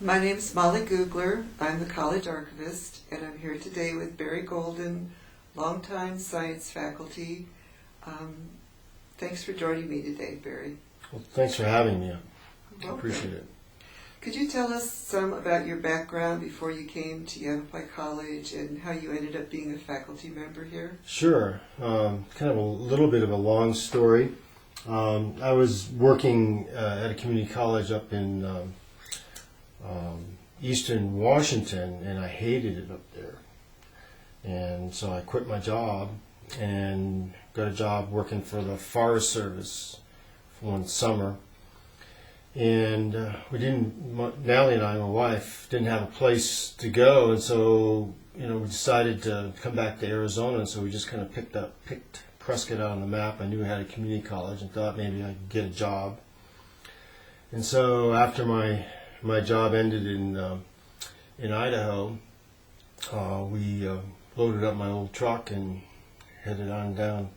My name's Molly Googler. I'm the college archivist, and I'm here today with Barry Golden, longtime science faculty. Thanks for joining me today, Barry. Well, thanks for having me. I Welcome. appreciate it. Could you tell us some about your background before you came to Yavapai College and how you ended up being a faculty member here? Sure. Kind of a little bit of a long story. I was working at a community college up in Eastern Washington, and I hated it up there. And so I quit my job and got a job working for the Forest Service for one summer. And Natalie and I, my wife, didn't have a place to go, and so we decided to come back to Arizona. And so we just kind of picked Prescott out on the map. I knew I had a community college and thought maybe I could get a job. And so after my job ended in Idaho, we loaded up my old truck and headed on down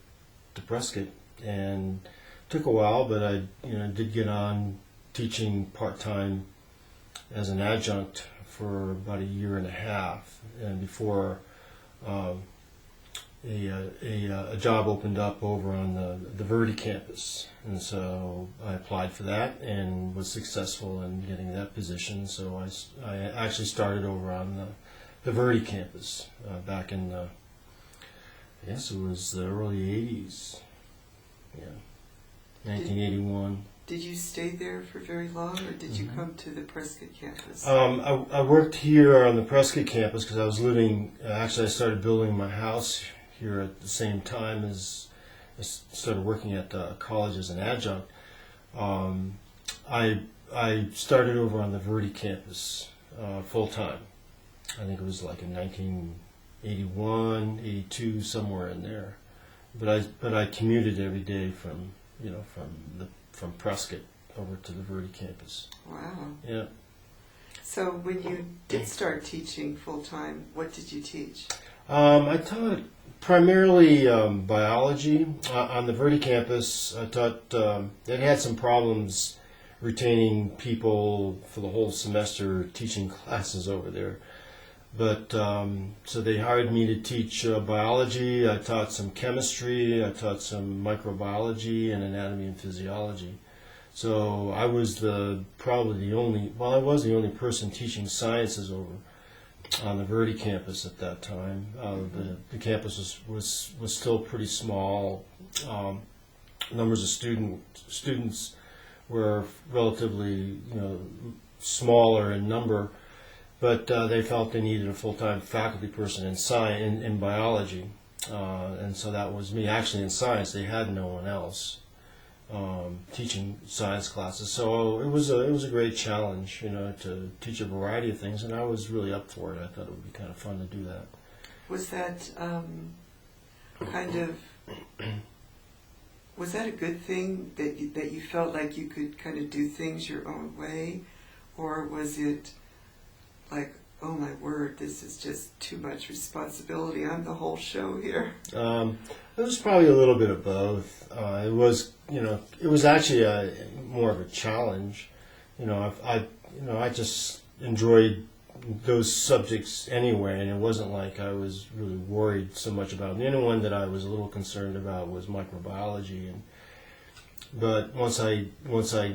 to Prescott. And it took a while, but I did get on teaching part-time as an adjunct for about a year and a half, and before a job opened up over on the Verde Campus, and so I applied for that and was successful in getting that position. So I actually started over on the Verde Campus back in I guess it was the early 80s, 1981. Did you stay there for very long, or did you come to the Prescott campus? I worked here on the Prescott campus because I was actually I started building my house here at the same time as I started working at the college as an adjunct. I started over on the Verde campus full-time. I think it was like in 1981, 82, somewhere in there. But I commuted every day from Prescott over to the Verde campus. Wow. Yeah. So when you did start teaching full-time, what did you teach? I taught primarily biology. On the Verde campus, I taught, it had some problems retaining people for the whole semester teaching classes over there. But so they hired me to teach biology. I taught some chemistry. I taught some microbiology and anatomy and physiology. So I was I was the only person teaching sciences over on the Verde campus at that time. The campus was still pretty small. Numbers of students were relatively smaller in number. But they felt they needed a full-time faculty person in biology, and so that was me. Actually, in science, they had no one else teaching science classes. So it was a great challenge, to teach a variety of things, and I was really up for it. I thought it would be kind of fun to do that. Was that was that a good thing that you felt like you could kind of do things your own way, or was it like, oh my word, this is just too much responsibility, I'm the whole show here? It was probably a little bit of both. It was actually more of a challenge. I just enjoyed those subjects anyway, and it wasn't like I was really worried so much about it. The only one that I was a little concerned about was microbiology, but once I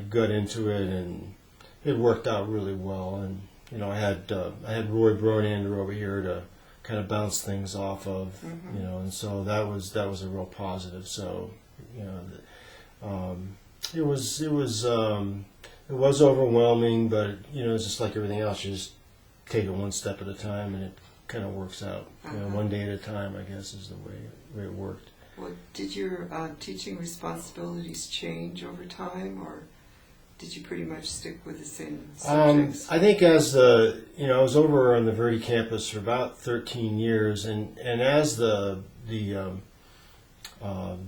got into it, and it worked out really well. And I had Roy Bronander over here to kind of bounce things off of, and so that was a real positive. So, it was overwhelming, but it's just like everything else. You just take it one step at a time, and it kind of works out. One day at a time, I guess, is the way it worked. Well, did your teaching responsibilities change over time, or did you pretty much stick with the same subjects? I think as I was over on the Verde campus for about 13 years, and as the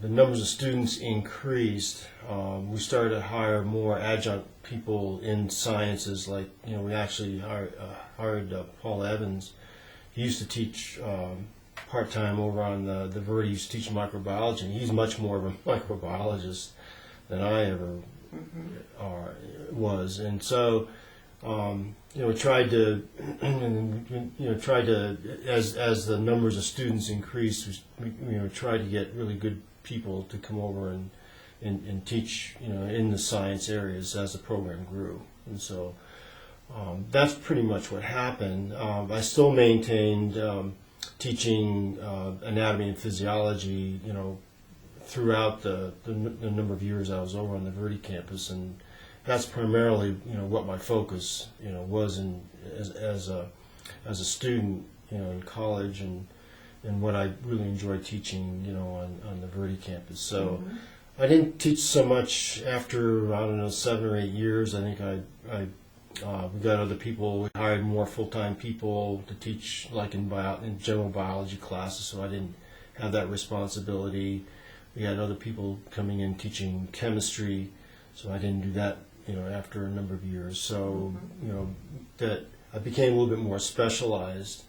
numbers of students increased, we started to hire more adjunct people in sciences. Like, we actually hired Paul Evans. He used to teach part-time over on the Verde. He used to teach microbiology, and he's much more of a microbiologist than I ever was. And so tried to, as the numbers of students increased, tried to get really good people to come over and teach, in the science areas as the program grew. And so that's pretty much what happened. I still maintained teaching anatomy and physiology, throughout the number of years I was over on the Verde campus, and that's primarily, what my focus, was as a student, in college, and what I really enjoyed teaching, on the Verde campus. So I didn't teach so much after, I don't know, 7 or 8 years. I think we got other people. We hired more full-time people to teach, like in general biology classes, so I didn't have that responsibility. We had other people coming in teaching chemistry, so I didn't do that, after a number of years. So, that I became a little bit more specialized,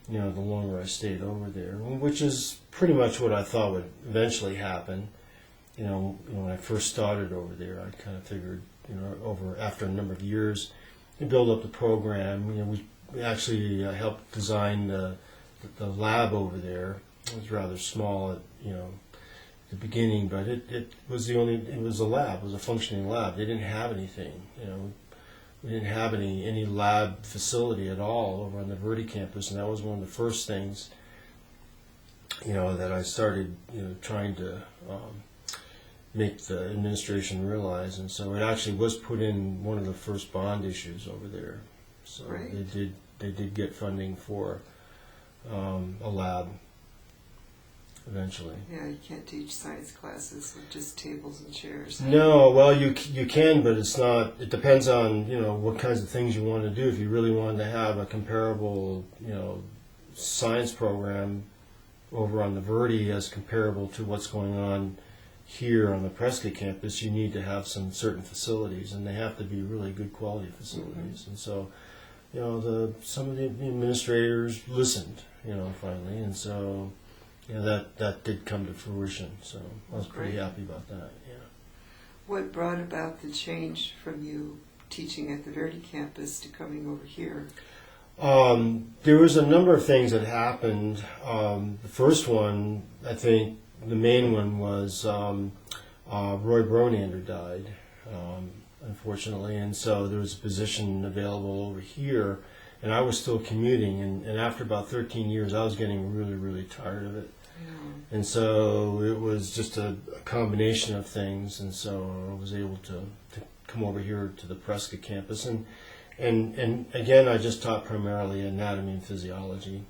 the longer I stayed over there, which is pretty much what I thought would eventually happen. When I first started over there, I kind of figured, after a number of years, to build up the program. We actually helped design the lab over there. It was rather small at, the beginning, but it was a lab. It was a functioning lab. They didn't have anything, we didn't have any lab facility at all over on the Verde campus, and that was one of the first things, that I started, trying to make the administration realize, and so it actually was put in one of the first bond issues over there. So right. They did get funding for a lab eventually. Yeah, you can't teach science classes with just tables and chairs. No, well, you can, but it's not. It depends on what kinds of things you want to do. If you really wanted to have a comparable science program over on the Verde as comparable to what's going on here on the Prescott campus, you need to have some certain facilities, and they have to be really good quality facilities. And so, some of the administrators listened, finally, and so. That did come to fruition, so I was pretty happy about that. Yeah. What brought about the change from you teaching at the Verde campus to coming over here? There was a number of things that happened. The first one, I think, the main one was Roy Bronander died, unfortunately, and so there was a position available over here, and I was still commuting, and after about 13 years, I was getting really, really tired of it. And so it was just a combination of things, and so I was able to come over here to the Prescott campus, and again I just taught primarily anatomy and physiology,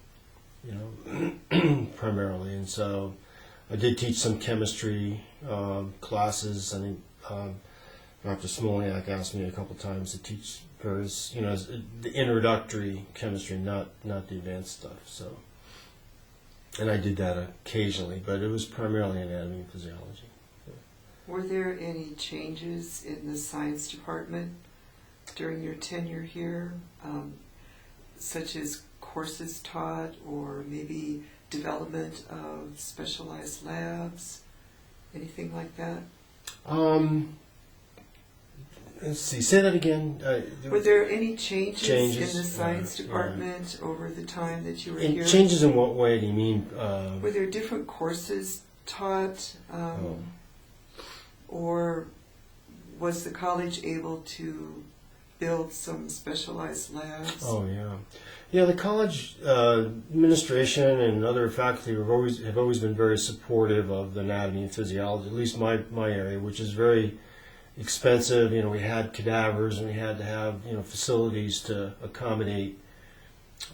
primarily, and so I did teach some chemistry classes. I think Dr. Smolniak asked me a couple times to teach various, the introductory chemistry, not the advanced stuff. So. And I did that occasionally, but it was primarily anatomy and physiology. Were there any changes in the science department during your tenure here, such as courses taught or maybe development of specialized labs, anything like that? Let's see, say that again. Were there any changes in the science department over the time that you were here? Changes in what way do you mean? Were there different courses taught, or was the college able to build some specialized labs? Oh, yeah. Yeah, the college administration and other faculty have always been very supportive of the anatomy and physiology, at least my area, which is very expensive. We had cadavers, and we had to have facilities to accommodate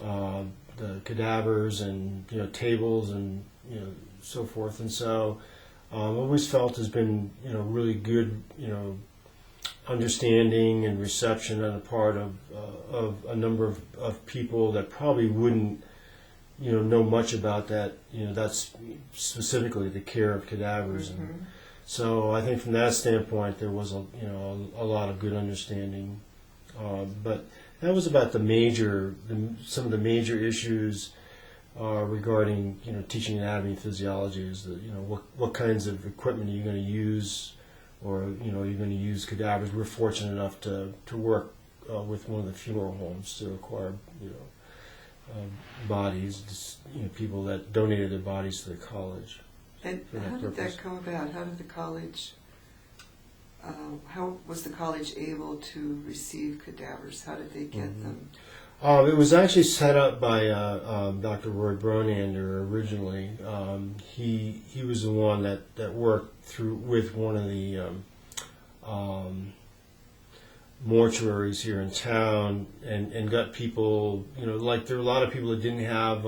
the cadavers, and tables, and so forth. And so always felt has been really good understanding and reception on the part of a number of people that probably wouldn't know much about that. That's specifically the care of cadavers. Mm-hmm. And so I think from that standpoint there was a lot of good understanding, but that was about some of the major issues regarding teaching anatomy and physiology. Is that what kinds of equipment are you going to use, or you're going to use cadavers. We're fortunate enough to work with one of the funeral homes to acquire, bodies, just, people that donated their bodies to the college. And how did that come about? How did the college, how was the college able to receive cadavers? How did they get them? It was actually set up by Dr. Roy Bronander originally. He was the one that worked through with one of the mortuaries here in town and got people, like there were a lot of people that didn't have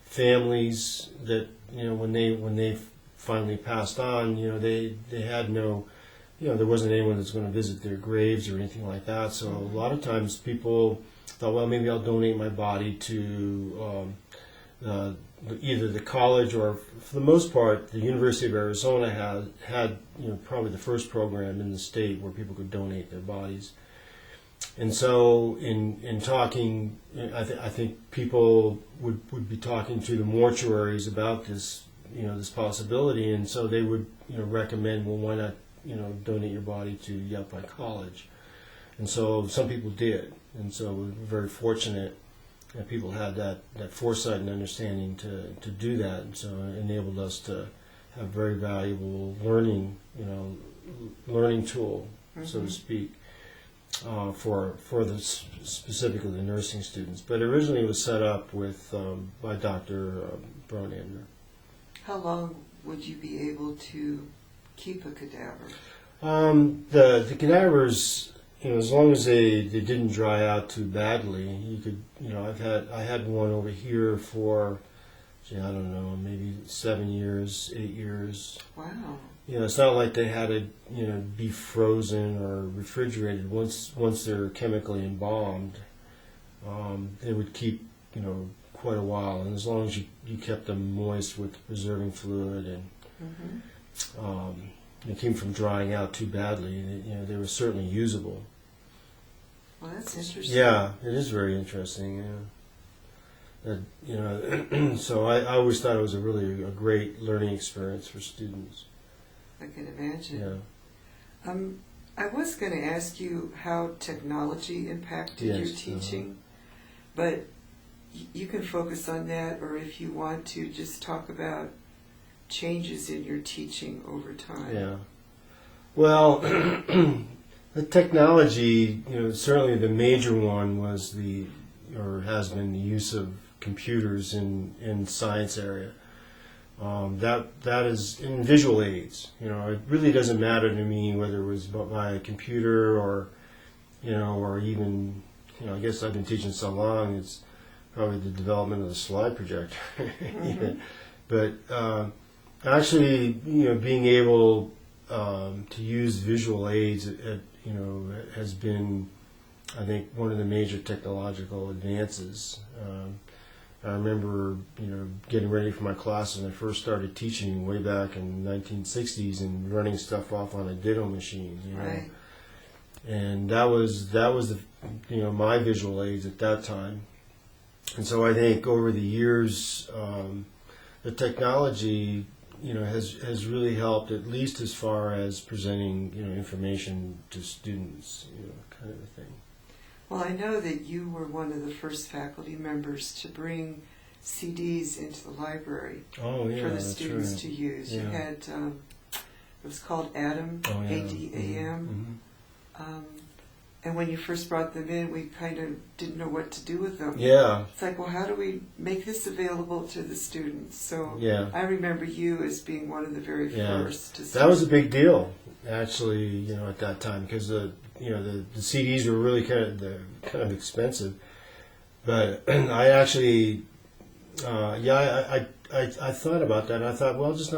families that, when they finally passed on, they had no, there wasn't anyone that's going to visit their graves or anything like that. So a lot of times people thought, well, maybe I'll donate my body to either the college or, for the most part, the University of Arizona had probably the first program in the state where people could donate their bodies. And so in talking, I think people would be talking to the mortuaries about this, this possibility, and so they would recommend, well, why not donate your body to Yavapai College. And so some people did, and so we're very fortunate that people had that foresight and understanding to do that, and so it enabled us to have a very valuable learning tool, so to speak, for the specifically the nursing students. But originally it was set up with by Dr. Bronander. How long would you be able to keep a cadaver? The cadavers, as long as they didn't dry out too badly, you could, I had one over here for, I don't know, maybe 7 years, 8 years. Wow. It's not like they had to, be frozen or refrigerated. Once they're chemically embalmed, they would keep, quite a while. And as long as you kept them moist with preserving fluid and they came from drying out too badly, they were certainly usable. Well, that's interesting. Yeah, it is very interesting. So I always thought it was a great learning experience for students. I can imagine. Yeah. I was going to ask you how technology impacted your teaching, but you can focus on that, or if you want to, just talk about changes in your teaching over time. Yeah. Well, the technology, certainly the major one was has been the use of computers in science area. That is in visual aids. It really doesn't matter to me whether it was by a computer or even, I guess I've been teaching so long, it's probably the development of the slide projector. But actually, being able to use visual aids, has been, I think, one of the major technological advances. I remember, getting ready for my classes when I first started teaching way back in the 1960s and running stuff off on a ditto machine, Right. And that was the, my visual aids at that time. And so I think over the years, the technology, has really helped, at least as far as presenting, information to students, kind of a thing. Well, I know that you were one of the first faculty members to bring CDs into the library for the students to use. Yeah. You had, it was called ADAM, ADAM. And when you first brought them in, we kind of didn't know what to do with them. Yeah. It's like, well, how do we make this available to the students? So Yeah. I remember you as being one of the very first to That was a big deal, actually, at that time, because the CDs were really kind of expensive. But I actually, I thought about that, and I thought, well, just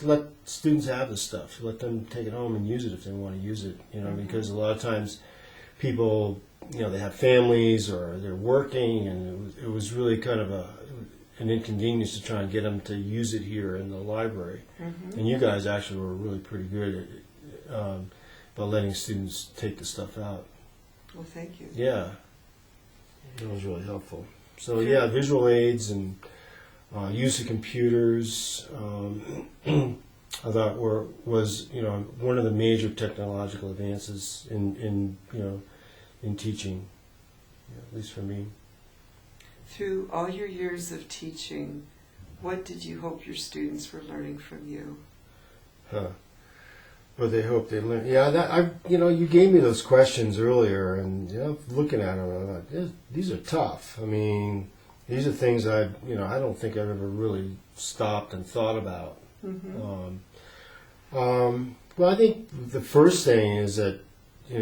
let students have the stuff, let them take it home and use it if they want to use it, because a lot of times people, they have families or they're working, and it was really kind of an inconvenience to try and get them to use it here in the library. And you guys actually were really pretty good at about letting students take the stuff out. Well, thank you. Yeah, that was really helpful. So visual aids and use of computers, I thought was one of the major technological advances in in teaching, at least for me. Through all your years of teaching, what did you hope your students were learning from you? What they hope they learn. Yeah, you gave me those questions earlier, and looking at them, I'm like, these are tough. I mean, these are things I don't think I've ever really stopped and thought about. Mm-hmm. Well, I think the first thing is that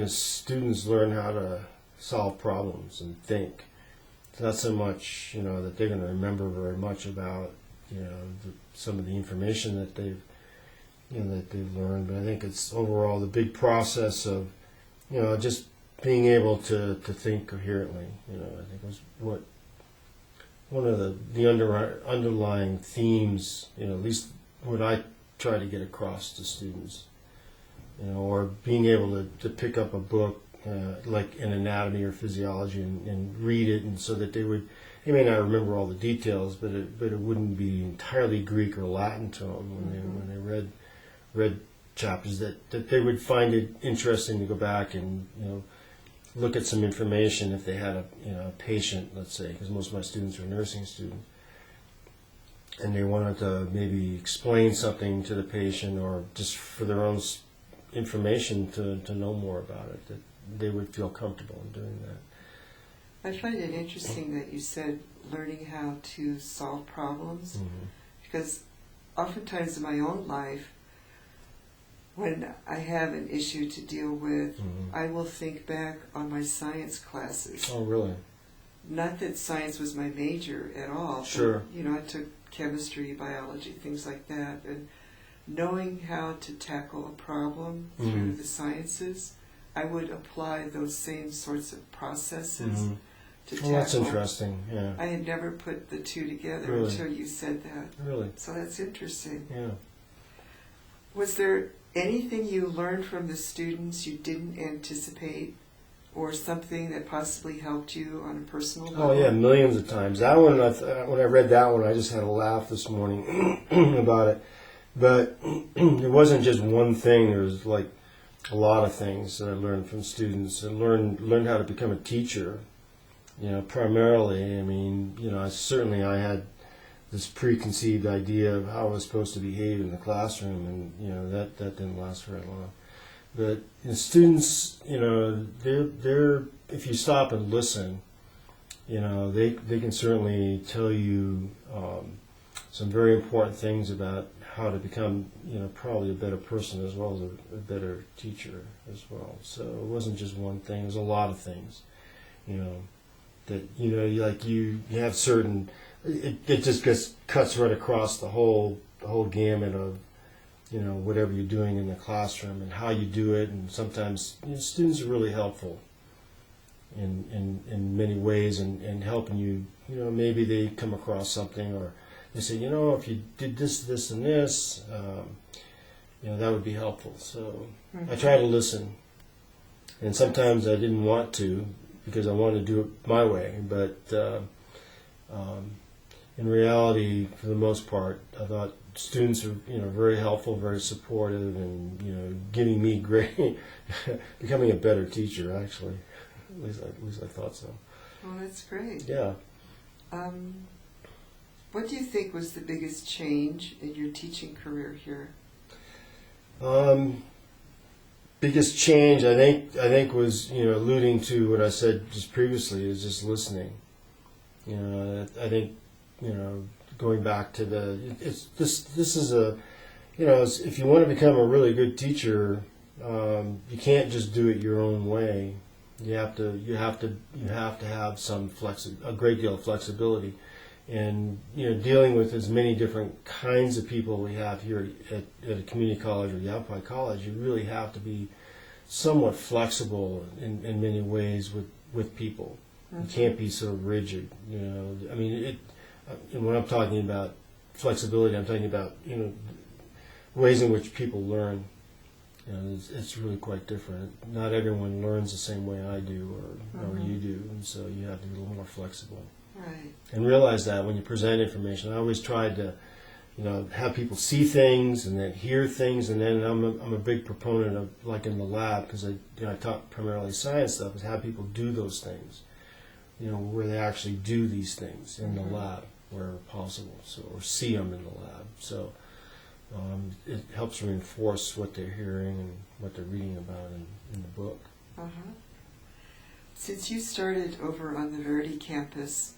students learn how to solve problems and think. It's not so much that they're going to remember very much about some of the information that they've learned, but I think it's overall the big process of just being able to think coherently. I think was what one of the underlying themes, at least what I try to get across to students, or being able to pick up a book like an Anatomy or Physiology and read it, and so that they may not remember all the details, but it wouldn't be entirely Greek or Latin to them when they read chapters, that they would find it interesting to go back and look at some information if they had a patient, let's say, because most of my students are nursing students, and they wanted to maybe explain something to the patient or just for their own information to know more about it, that they would feel comfortable in doing that. I find it interesting that you said learning how to solve problems, Mm-hmm. because oftentimes in my own life, when I have an issue to deal with, Mm-hmm. I will think back on my science classes. Oh, really? Not that science was my major at all. Sure. But, I took chemistry, biology, things like that. And knowing how to tackle a problem Mm-hmm. through the sciences, I would apply those same sorts of processes Mm-hmm. to Well, that's tackle. interesting, yeah. I had never put the two together Really? until you said that. Really? So that's interesting. Yeah. Was there anything you learned from the students you didn't anticipate, or something that possibly helped you on a personal level? Oh, yeah, millions of times. That one, when I read that one, I just had a laugh this morning about it. But it wasn't just one thing. There was like a lot of things that I learned from students. I learned how to become a teacher. Primarily, I mean, I had this preconceived idea of how I was supposed to behave in the classroom, and that didn't last very long. But students, they're if you stop and listen, they can certainly tell you some very important things about how to become, probably a better person as well as a better teacher as well. So it wasn't just one thing; it was a lot of things, that you have certain. It just cuts right across the whole gamut of whatever you're doing in the classroom and how you do it. And sometimes students are really helpful in many ways and helping you. Maybe they come across something, or they say, if you did this and this, that would be helpful. So Mm-hmm. I try to listen, and sometimes I didn't want to because I wanted to do it my way, but in reality, for the most part, I thought students are very helpful, very supportive, and giving me great, becoming a better teacher. Actually, at least I thought so. Well, that's great. Yeah. What do you think was the biggest change in your teaching career here? Biggest change, I think was alluding to what I said just previously, is just listening. I think going back to this is a if you want to become a really good teacher, you can't just do it your own way. You have to have some a great deal of flexibility, and dealing with as many different kinds of people we have here at a community college or Yavapai College, you really have to be somewhat flexible in many ways with people. Mm-hmm. You can't be so rigid. I mean, and when I'm talking about flexibility, I'm talking about ways in which people learn. It's really quite different. Not everyone learns the same way I do or you do, and so you have to be a little more flexible. Right. And realize that when you present information, I always tried to have people see things and then hear things, and then I'm a big proponent of, like in the lab, because I taught primarily science stuff, is have people do those things, where they actually do these things in the lab where possible, or see them in the lab. So it helps reinforce what they're hearing and what they're reading about in the book. Uh-huh. Since you started over on the Verde campus,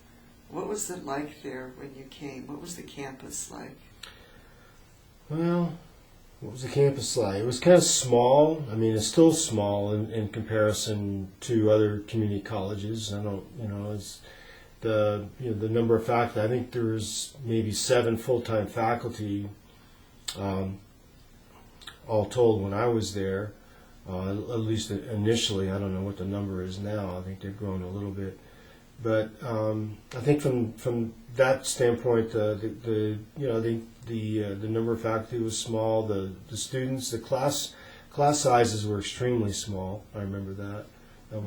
what was it like there when you came? What was the campus like? Well, what was the campus like? It was kind of small. I mean, it's still small in comparison to other community colleges. I don't, it's the number of faculty. I think there was maybe 7 full-time faculty, all told, when I was there. At least initially. I don't know what the number is now. I think they've grown a little bit. But I think from that standpoint, the number of faculty was small. The students, the class sizes were extremely small. I remember that. That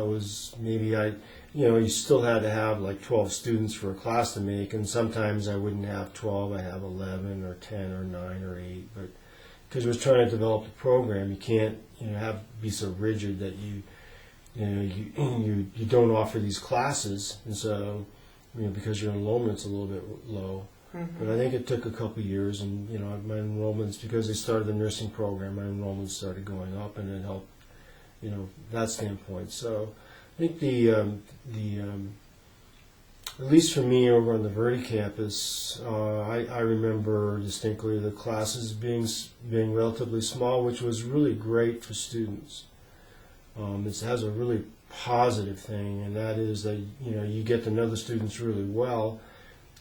was maybe you still had to have like 12 students for a class to make, and sometimes I wouldn't have 12. I have 11 or 10 or 9 or 8. But because we're trying to develop the program, you can't be so rigid that you don't offer these classes, and so because your enrollment's a little bit low. But I think it took a couple of years, and my enrollments, because they started the nursing program, my enrollments started going up, and it helped that standpoint. So I think at least for me over on the Verde campus, I remember distinctly the classes being relatively small, which was really great for students. It has a really positive thing, and that is that you get to know the students really well,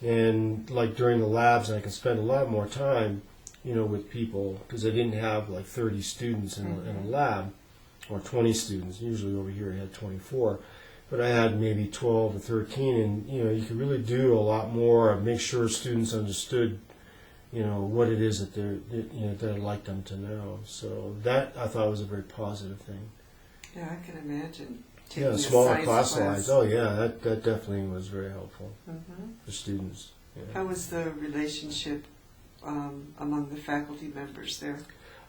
and like during the labs, I can spend a lot more time with people, because I didn't have like 30 students in a lab, or 20 students. Usually over here I had 24. But I had maybe 12 or 13, and you could really do a lot more, make sure students understood, what it is that I'd like them to know. So that I thought was a very positive thing. Yeah, I can imagine. Yeah, smaller class size. Oh yeah, that definitely was very helpful for students. Yeah. How was the relationship among the faculty members there?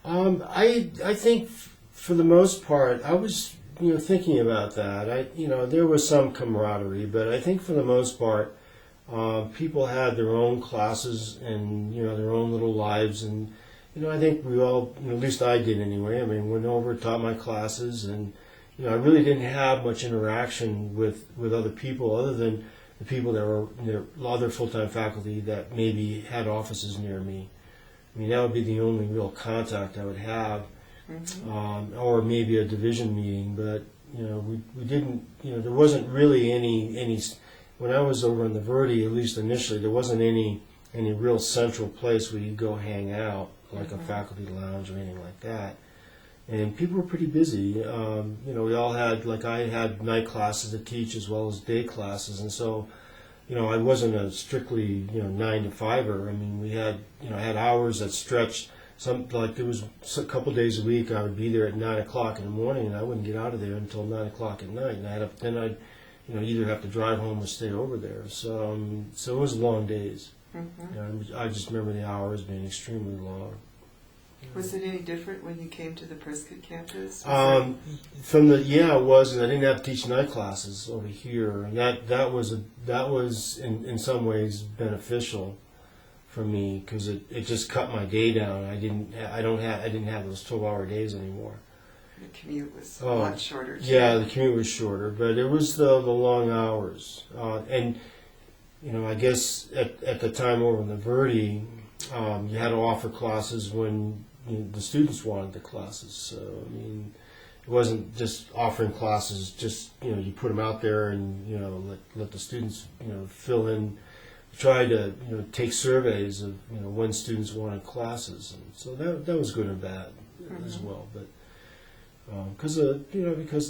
I think for the most part, I was thinking about that. There was some camaraderie, but I think for the most part, people had their own classes and their own little lives, and I think we all, at least I did anyway. I mean, went over, taught my classes, and I really didn't have much interaction with other people other than the people that were other full-time faculty that maybe had offices near me. I mean, that would be the only real contact I would have. Or maybe a division meeting, but we didn't. There wasn't really any. When I was over in the Verde, at least initially, there wasn't any real central place where you go hang out, like a faculty lounge or anything like that. And people were pretty busy. We all had, like I had night classes to teach as well as day classes, and so I wasn't a strictly 9 to 5er. I mean, we had I had hours that stretched. There was a couple days a week I would be there at 9 o'clock in the morning, and I wouldn't get out of there until 9 o'clock at night. And then I'd either have to drive home or stay over there. So it was long days. I just remember the hours being extremely long. Was it any different when you came to the Prescott campus? It was. I didn't have to teach night classes over here, and that was in some ways beneficial for me, because it just cut my day down. I didn't have those 12-hour days anymore. The commute was a lot shorter too. Yeah, the commute was shorter, but it was the long hours. And I guess at the time over in the Verde, you had to offer classes when the students wanted the classes. So I mean, it wasn't just offering classes. Just you put them out there and let the students fill in. Try to take surveys of when students wanted classes, and so that was good and bad as well. But because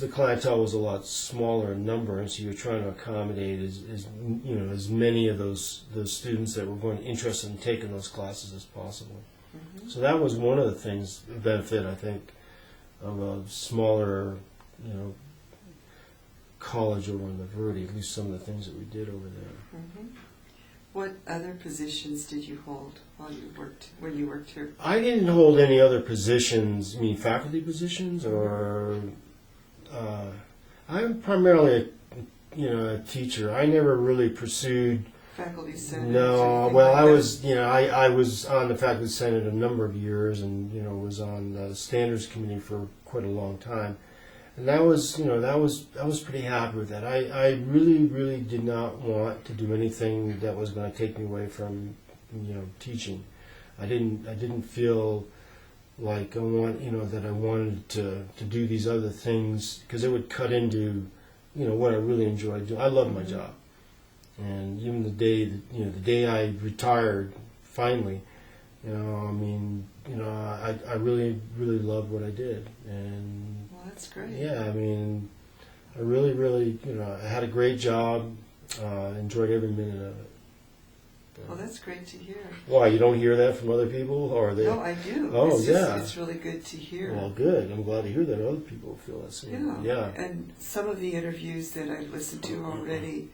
the clientele was a lot smaller in number, and so you're trying to accommodate as many of those students that were interested in taking those classes as possible. So that was one of the things, the benefit I think of a smaller college over in the Verde. At least some of the things that we did over there. What other positions did you hold when you worked here? I didn't hold any other positions. You mean faculty positions, or I'm primarily a teacher. I never really pursued Faculty senate? No, well, I was I was on the faculty senate a number of years, and was on the standards committee for quite a long time. And that was, I was pretty happy with that. I really did not want to do anything that was going to take me away from, teaching. I didn't feel like I wanted to do these other things, because it would cut into, what I really enjoyed doing. I love my job. And even the day I retired, finally, I really loved what I did. And well, that's great. yeah, I really, I had a great job. Enjoyed every minute of it. Well, that's great to hear. Why, you don't hear that from other people, or they? No, I do. Oh, It's really good to hear. Well, good. I'm glad to hear that other people feel that same. Yeah. And some of the interviews that I've listened to already,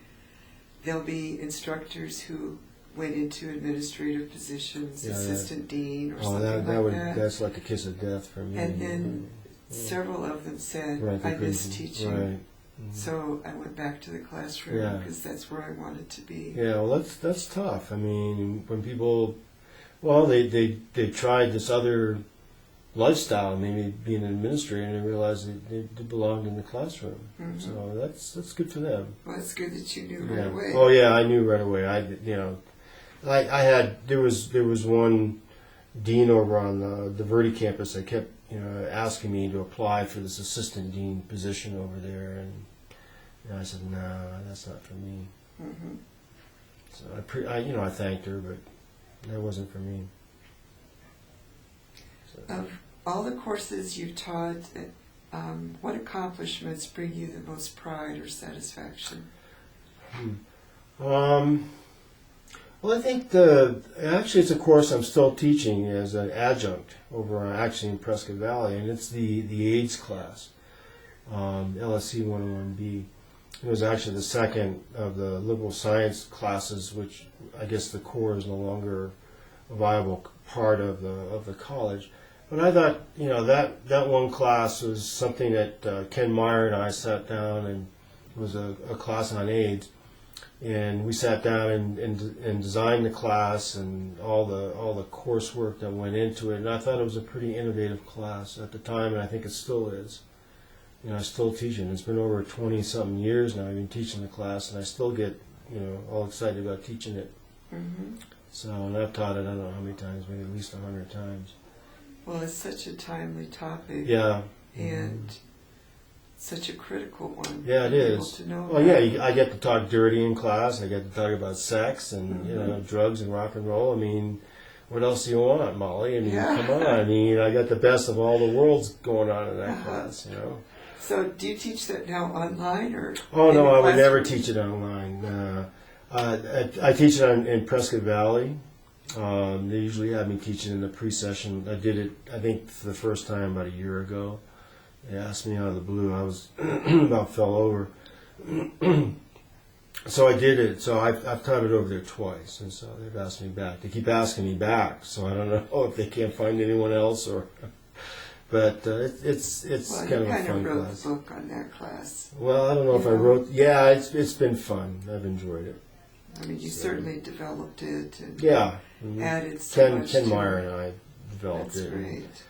there'll be instructors who went into administrative positions, assistant dean or something that. That's like a kiss of death for me. And then several of them said, I miss teaching. Right. So I went back to the classroom because that's where I wanted to be. Yeah, well, that's tough. When people, they tried this other lifestyle, maybe being an administrator, and they realized they belonged in the classroom. Mm-hmm. So that's good for them. Well, it's good that you knew right away. Oh yeah, I knew right away. There was one dean over on the Verde campus that kept asking me to apply for this assistant dean position over there, and I said, no, that's not for me. Mm-hmm. So I thanked her, but that wasn't for me. So. Of all the courses you've taught, what accomplishments bring you the most pride or satisfaction? Well, I think actually it's a course I'm still teaching as an adjunct over in Prescott Valley, and it's the AIDS class, LSC 101B. It was actually the second of the liberal science classes, which I guess the core is no longer a viable part of the college. But I thought, that one class was something that Ken Meyer and I sat down, and it was a class on AIDS. And we sat down and designed the class and all the coursework that went into it. And I thought it was a pretty innovative class at the time, and I think it still is. I still teach it. It's been over 20-something years now I've been teaching the class, and I still get, all excited about teaching it. Mm-hmm. So, and I've taught it, I don't know how many times, maybe at least 100 times. Well, it's such a timely topic. Yeah. And such a critical one. Yeah, it is. To know I get to talk dirty in class. I get to talk about sex and drugs and rock and roll. What else do you want, Molly? Come on. I got the best of all the worlds going on in that class. So, do you teach that now online or? Oh no, I would never teach it online. I teach it in Prescott Valley. They usually have me teaching in the pre-session. I did it, I think, for the first time about a year ago. They asked me out of the blue. I was about fell over. So I did it. So I've taught it over there twice, and so they've asked me back. They keep asking me back, so I don't know if they can't find anyone else or. But it's kind of a fun class. You wrote a book on that class. Well, I don't know if I wrote. Yeah, it's been fun. I've enjoyed it. You certainly developed it and added much. Ken Meyer and I developed it. That's great.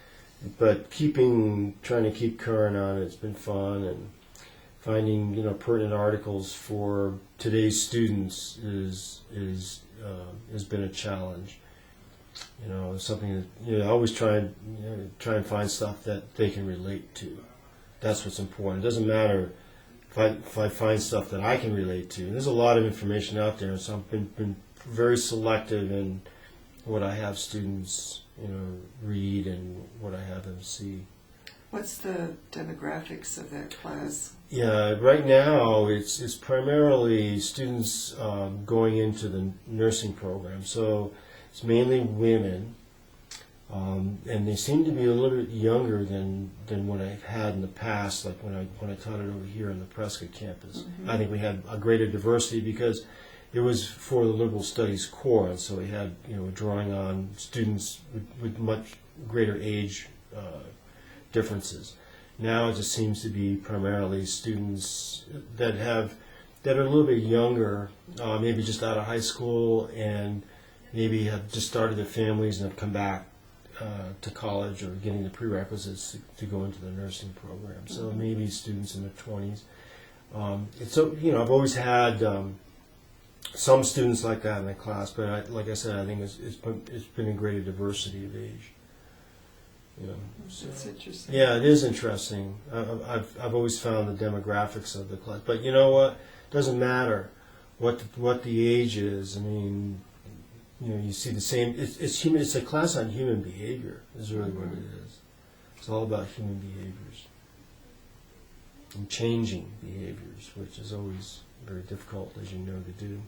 But trying to keep current on it, it's been fun, and finding pertinent articles for today's students has been a challenge. Something that I always try and find stuff that they can relate to. That's what's important. It doesn't matter if I find stuff that I can relate to. There's a lot of information out there, so I've been very selective in what I have students read and what I have them see. What's the demographics of that class? Yeah, right now it's primarily students going into the nursing program. So it's mainly women, and they seem to be a little bit younger than what I've had in the past. Like when I taught it over here on the Prescott campus, I think we had a greater diversity because it was for the liberal studies core, and so we had drawing on students with much greater age differences. Now it just seems to be primarily students that are a little bit younger, maybe just out of high school, and maybe have just started their families and have come back to college or getting the prerequisites to go into the nursing program. So maybe students in their 20s. I've always had some students like that in the class, but like I said, I think it's been a greater diversity of age. That's interesting. Yeah, it is interesting. I've always found the demographics of the class, but you know what? It doesn't matter what the age is. I mean, you see the same. It's human. It's a class on human behavior. Is really what it is. It's all about human behaviors and changing behaviors, which is always very difficult, as you know, to do.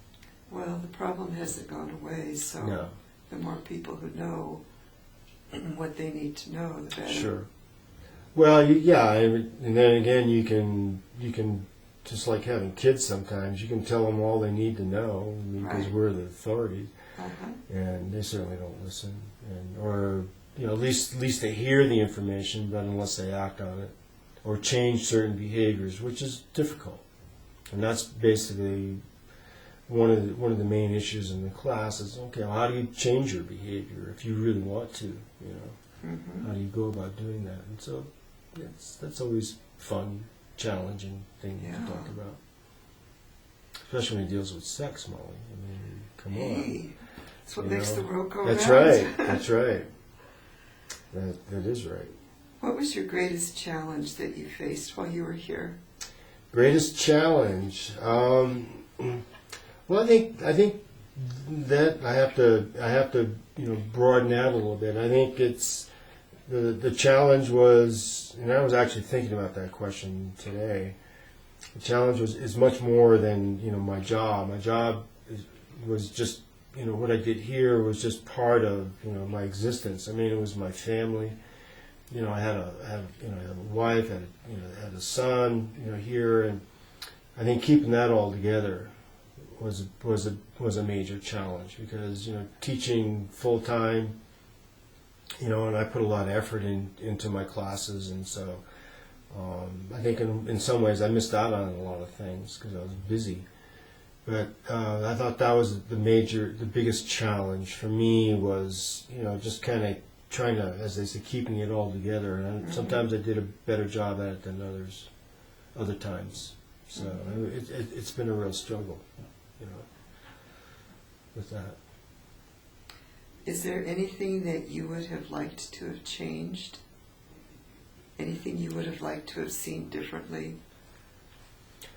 Well, the problem hasn't gone away, so No. the more people who know what they need to know, the better. Sure. Well, and then again, you can just like having kids. Sometimes you can tell them all they need to know because Right. we're the authorities, Uh-huh. and they certainly don't listen. Or at least they hear the information, but unless they act on it or change certain behaviors, which is difficult, and that's basically one of the main issues in the class is, okay, well, how do you change your behavior if you really want to? How do you go about doing that? And so that's always fun, challenging thing Yeah. to talk about, especially when it deals with sex, Molly. I mean, come on. Hey, that's what makes the world go That's round. right. That's right. That is right. What was your greatest challenge that you faced while you were here? Greatest challenge. Well, I think that I have to broaden out a little bit. I think it's the challenge was, and I was actually thinking about that question today. The challenge is much more than my job. My job was just what I did here was just part of my existence. I mean, it was my family. I had a wife, had a son here, and I think keeping that all together was a major challenge because teaching full time, and I put a lot of effort into my classes, and so I think in some ways I missed out on a lot of things because I was busy. But I thought that was the biggest challenge for me was just kind of trying to, as they say, keeping it all together. And sometimes I did a better job at it than other times. So it's been a real struggle, with that. Is there anything that you would have liked to have changed? Anything you would have liked to have seen differently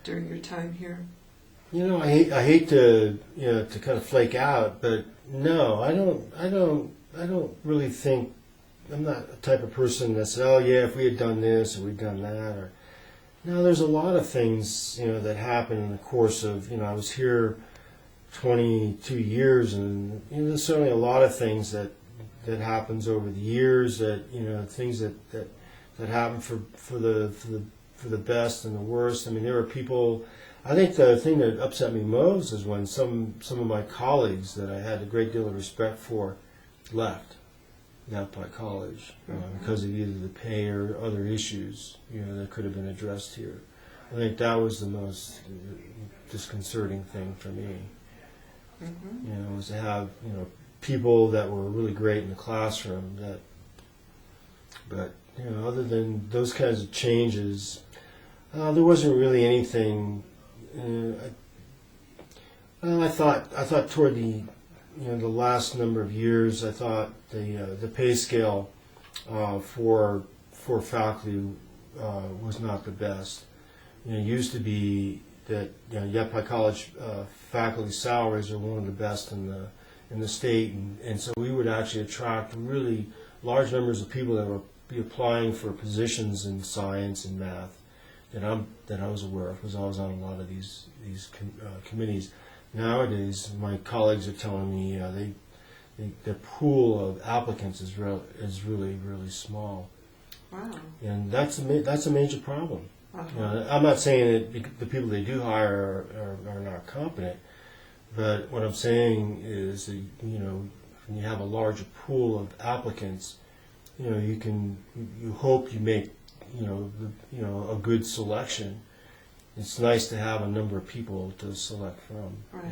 during your time here? I hate to to kind of flake out, but no, I don't really think. I'm not a type of person that says, oh yeah, if we had done this or we'd done that, or no. There's a lot of things that happen in the course of I was here 22 years, and there's certainly a lot of things that happens over the years that things that happen for the best and the worst. I mean, there are people. I think the thing that upset me most is when some of my colleagues that I had a great deal of respect for left Yavapai College because of either the pay or other issues that could have been addressed here. I think that was the most disconcerting thing for me. Was to have people that were really great in the classroom but other than those kinds of changes, there wasn't really anything. I thought toward the the last number of years, I thought the pay scale for faculty was not the best. It used to be that Yavapai College faculty salaries are one of the best in the state, and so we would actually attract really large numbers of people that would be applying for positions in science and math that I was aware of because I was on a lot of these committees. Nowadays, my colleagues are telling me the pool of applicants is really small. Wow. And that's a major problem. Uh-huh. I'm not saying that the people they do hire are not competent, But what I'm saying is that, when you have a larger pool of applicants, you hope you make, a good selection. It's nice to have a number of people to select from. Right.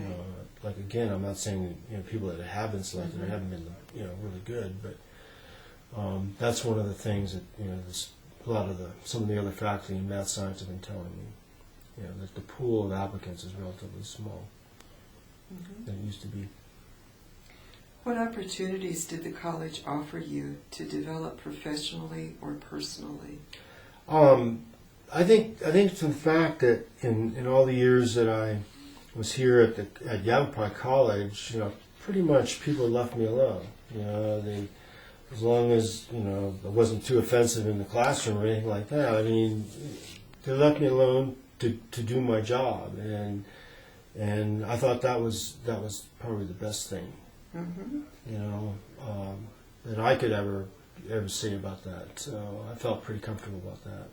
Like again, I'm not saying people that have been selected haven't been really good, but that's one of the things that some of the other faculty in math science have been telling me. That the pool of applicants is relatively small than it used to be. What opportunities did the college offer you to develop professionally or personally? I think it's the fact that in all the years that I was here at Yavapai College, pretty much people left me alone. As long as I wasn't too offensive in the classroom or anything like that. I mean, they left me alone to do my job, and I thought that was probably the best thing. That I could ever say about that. So I felt pretty comfortable about that.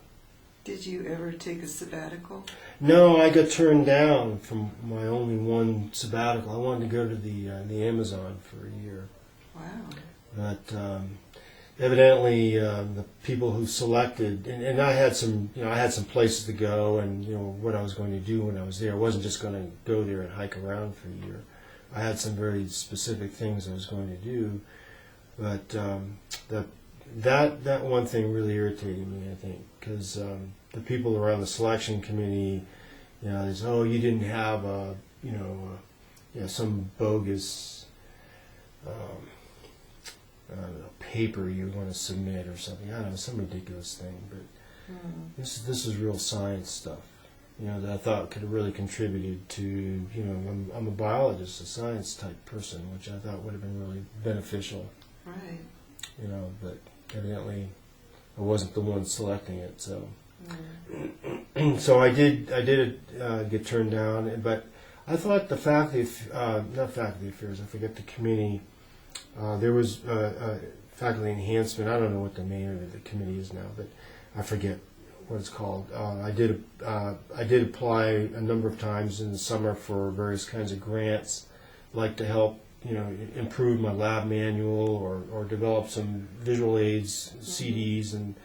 Did you ever take a sabbatical? No, I got turned down from my only one sabbatical. I wanted to go to the Amazon for a year. Wow. But evidently, the people who selected, and I had some places to go, and what I was going to do when I was there. I wasn't just going to go there and hike around for a year. I had some very specific things I was going to do, but that one thing really irritated me, I think, because the people around the selection committee, they say, "Oh, you didn't have some bogus paper you want to submit or something. I don't know, some ridiculous thing." But this is real science stuff. That I thought could have really contributed to, I'm a biologist, a science type person, which I thought would have been really beneficial. Right. But evidently I wasn't the one selecting it, so. So I did get turned down, but I thought the not faculty affairs, I forget the committee, there was faculty enhancement, I don't know what the name of the committee is now, but I forget what it's called. I did apply a number of times in the summer for various kinds of grants, like to help improve my lab manual or develop some visual aids, CDs, and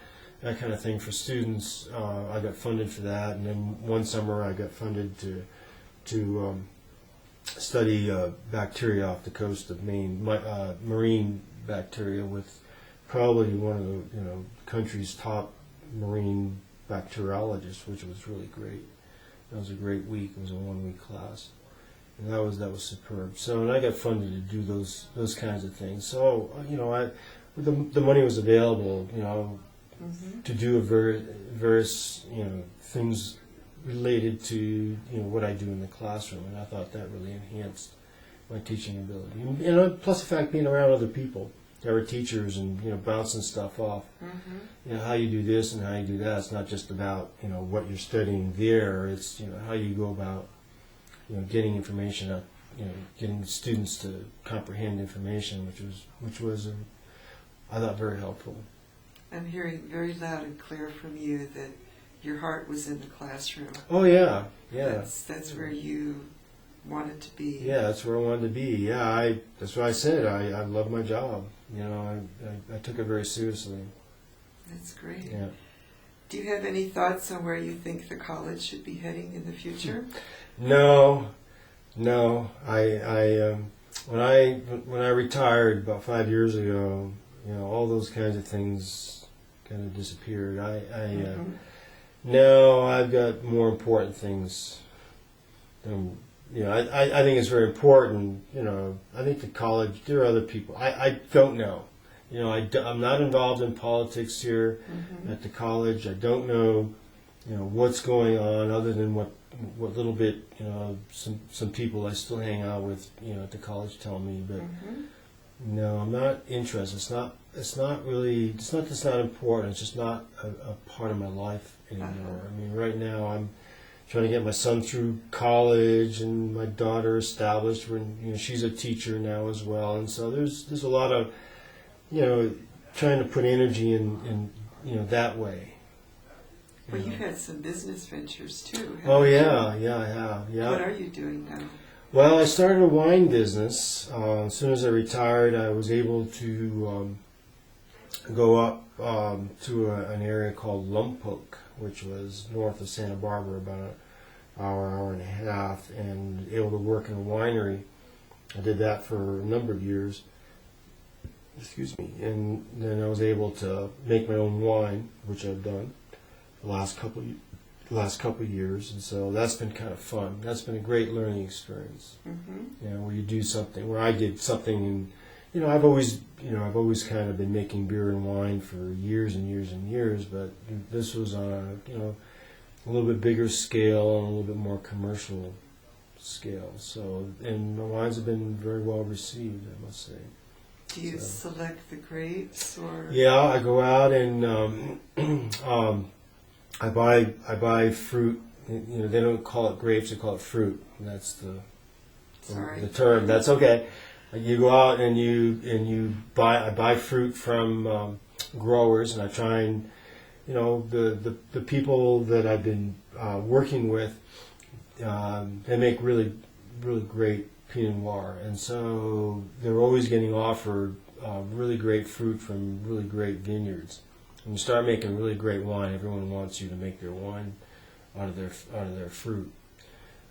that kind of thing for students. I got funded for that, and then one summer I got funded to study bacteria off the coast of Maine, marine bacteria, with probably one of the country's top marine bacteriologists, which was really great. That was a great week. It was a 1-week class, and that was superb. So, and I got funded to do those kinds of things. So, the money was available, to do various things related to what I do in the classroom, and I thought that really enhanced my teaching ability. And plus the fact being around other people that were teachers and bouncing stuff off. How you do this and how you do that. It's not just about what you're studying there. It's how you go about getting information out, getting students to comprehend information, which was I thought very helpful. I'm hearing very loud and clear from you that your heart was in the classroom. Oh yeah. That's where you wanted to be. Yeah, that's where I wanted to be. Yeah, that's what I said. I love my job. I took it very seriously. That's great. Yeah. Do you have any thoughts on where you think the college should be heading in the future? No. When I retired about 5 years ago, all those kinds of things kind of disappeared. Now I've got more important things. I think it's very important. I think the college, there are other people. I don't know. I'm not involved in politics here at the college. I don't know, what's going on other than what little bit, some people I still hang out with, at the college tell me. But no, I'm not interested. It's not that's not important. It's just not a part of my life anymore. I mean, right now I'm trying to get my son through college and my daughter established. She's a teacher now as well, and so there's a lot of trying to put energy in that way. Well, you've had some business ventures too. Oh yeah, I have. Yeah. What are you doing now? Well, I started a wine business. As soon as I retired, I was able to go up to an area called Lompoc, which was north of Santa Barbara, about an hour and a half, and able to work in a winery. I did that for a number of years. Excuse me. And then I was able to make my own wine, which I've done the last couple of years, and so that's been kind of fun. That's been a great learning experience. Mm-hmm. You know, where you do something, where I did something, and I've always kind of been making beer and wine for years and years and years, but this was on a little bit bigger scale and a little bit more commercial scale. So, and the wines have been very well received, I must say. Do you select the grapes, or? Yeah, I go out and I buy fruit. They don't call it grapes; they call it fruit. And that's the term. That's okay. You go out and I buy fruit from growers, and I try and the people that I've been working with, they make really great Pinot Noir, and so they're always getting offered really great fruit from really great vineyards. When you start making really great wine, everyone wants you to make their wine out of their fruit.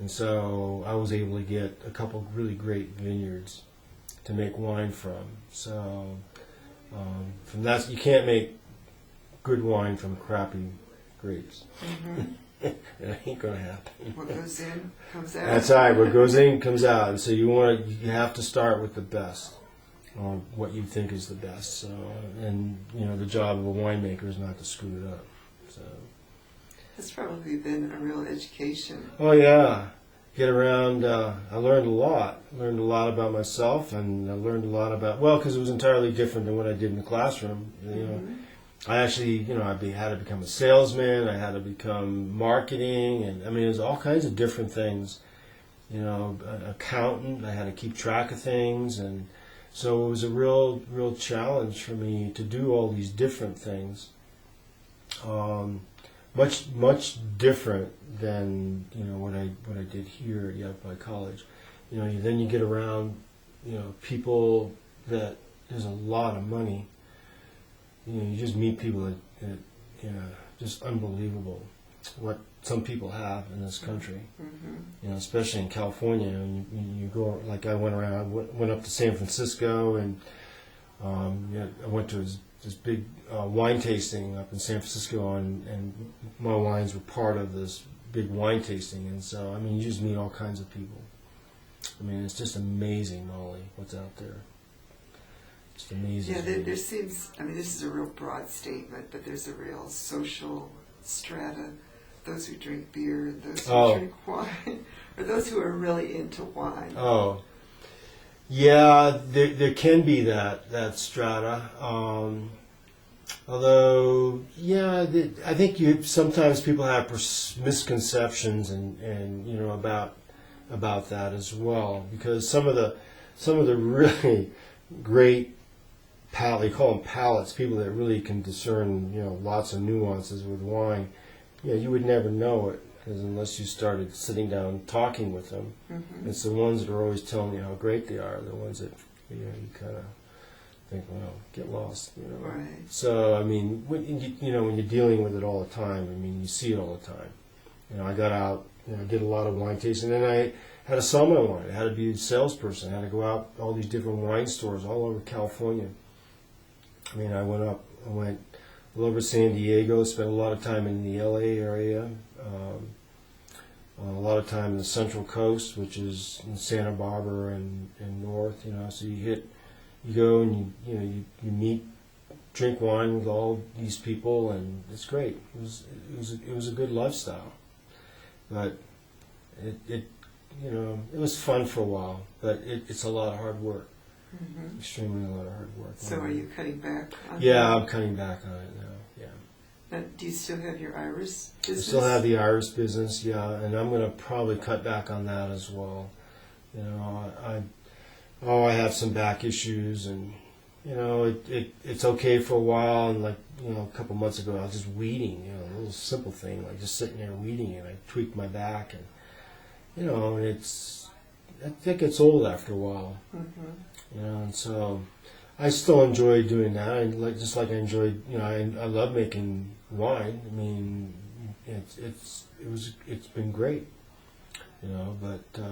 And so I was able to get a couple really great vineyards to make wine from. So from that, you can't make good wine from crappy grapes. Mm-hmm. It ain't gonna happen. What goes in comes out. That's right. What goes in comes out. And so you have to start with the best, or what you think is the best. So, and the job of a winemaker is not to screw it up. So That's probably been a real education. Oh yeah, get around. I learned a lot. Learned a lot about myself, and I learned a lot about because it was entirely different than what I did in the classroom. Mm-hmm. I actually, I had to become a salesman. I had to become marketing, and there's all kinds of different things. An accountant. I had to keep track of things, and so it was a real challenge for me to do all these different things. Much different than what I did here at Yavapai College. Then you get around people that there's a lot of money. You just meet people that just unbelievable what some people have in this country. Mm-hmm. Especially in California. You go, like I went around, went up to San Francisco, and I went to this big wine tasting up in San Francisco, and my wines were part of this big wine tasting. And so, you just meet all kinds of people. It's just amazing, Molly, what's out there. Just amazing. Yeah, there seems, this is a real broad statement, but there's a real social strata. Those who drink beer, and those who drink wine, or those who are really into wine. Oh, yeah, there can be that strata. Although, I think sometimes people have misconceptions and about that as well, because some of the really great they call them palates, people that really can discern lots of nuances with wine. You would never know it, because unless you started sitting down and talking with them. Mm-hmm. It's the ones that are always telling you how great they are, the ones that you kind of think, well, get lost. Right. So when you're dealing with it all the time, you see it all the time. I got out, did a lot of wine tasting, and I had to sell my wine. I had to be a salesperson. I had to go out all these different wine stores all over California. I went all over San Diego, spent a lot of time in the LA area, a lot of time in the Central Coast, which is in Santa Barbara and north. So you go and you meet, drink wine with all these people, and it's great. It was a good lifestyle, but it was fun for a while, but it's a lot of hard work. Mm-hmm. Extremely a lot of hard work. So are you cutting back on Yeah, that? I'm cutting back on it now. Yeah. Now, do you still have your iris business? I still have the iris business, yeah, and I'm going to probably cut back on that as well. I have some back issues, and it's okay for a while. And a couple months ago, I was just weeding, a little simple thing, like just sitting there weeding, and I tweaked my back, and that gets old after a while. Mm-hmm. And so I still enjoy doing that. Just like I enjoyed, I love making wine. I mean, it's been great, But I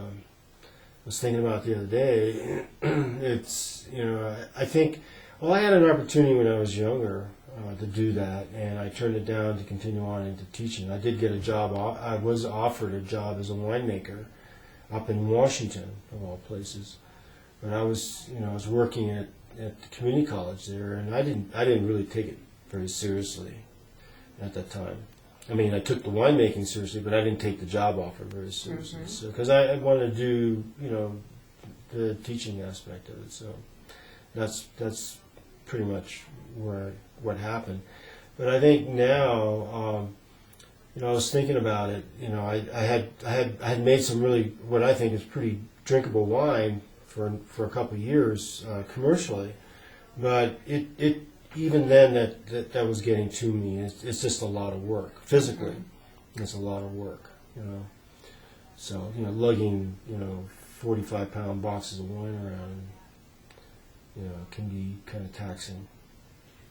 was thinking about the other day. I think, I had an opportunity when I was younger to do that, and I turned it down to continue on into teaching. I did get a job. I was offered a job as a winemaker up in Washington, of all places. But I was working at the community college there, and I didn't really take it very seriously at that time. I mean, I took the winemaking seriously, but I didn't take the job offer very seriously. Mm-hmm. So, because I wanted to do, the teaching aspect of it. So that's pretty much what happened. But I think now, I was thinking about it. I had made some really what I think is pretty drinkable wine for a couple of years commercially, but it even then that was getting to me. It's just a lot of work physically. Mm-hmm. It's a lot of work, So lugging 45-pound boxes of wine around, can be kind of taxing.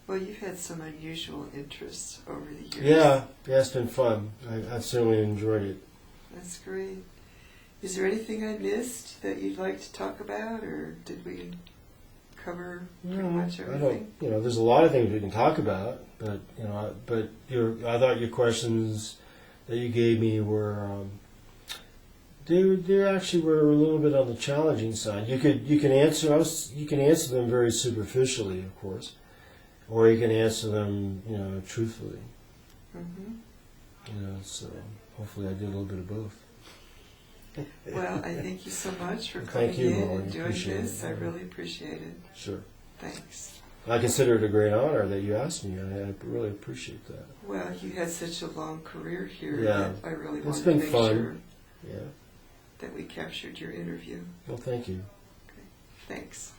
Well, you've had some unusual interests over the years. Yeah, it's been fun. I've certainly enjoyed it. That's great. Is there anything I missed that you'd like to talk about, or did we cover pretty much everything? There's a lot of things we can talk about, but I thought your questions that you gave me were they actually were a little bit on the challenging side. You can answer them very superficially, of course, or you can answer them truthfully. Mm-hmm. So hopefully I did a little bit of both. Well, I thank you so much for Thank coming you, in Molly. and doing Appreciate this. it. I really appreciate it. Sure. Thanks. I consider it a great honor that you asked me. I really appreciate that. Well, you had such a long career here Yeah. that I really It's wanted been to make fun. sure Yeah. that we captured your interview. Well, thank you. Okay. Thanks.